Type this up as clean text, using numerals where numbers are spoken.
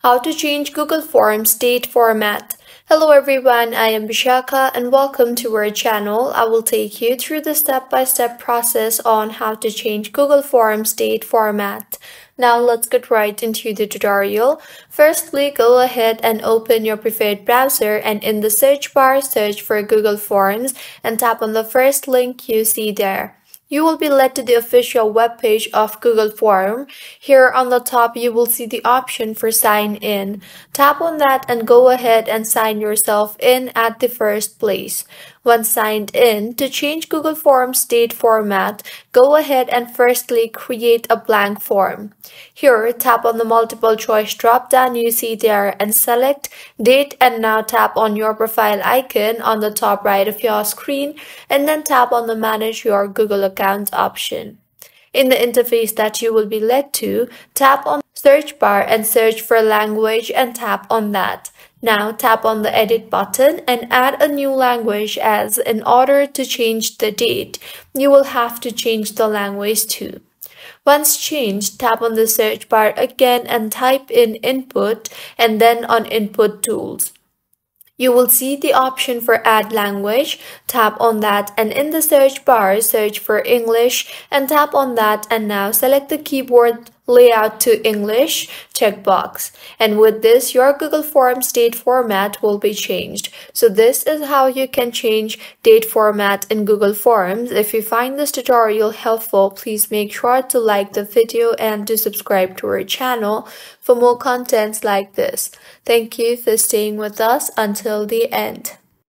How to change Google Forms date format. Hello everyone, I am Bishaka and welcome to our channel. I will take you through the step-by-step process on how to change Google Forms date format. Now let's get right into the tutorial. Firstly, go ahead and open your preferred browser and in the search bar, search for Google Forms and tap on the first link you see there. You will be led to the official webpage of Google Form. Here on the top, you will see the option for sign in. Tap on that and go ahead and sign yourself in at the first place. Once signed in, to change Google Forms date format, go ahead and firstly create a blank form. Here, tap on the multiple choice drop-down you see there and select date and now tap on your profile icon on the top right of your screen and then tap on the manage your Google account option. In the interface that you will be led to, tap on the search bar and search for language and tap on that. Now tap on the edit button and add a new language as in order to change the date, you will have to change the language too. Once changed, tap on the search bar again and type in input and then on input tools. You will see the option for add language, tap on that and in the search bar search for English and tap on that and now select the keyboard layout to English checkbox. And with this, your Google Forms date format will be changed. So this is how you can change date format in Google Forms. If you find this tutorial helpful, please make sure to like the video and to subscribe to our channel for more contents like this. Thank you for staying with us until the end.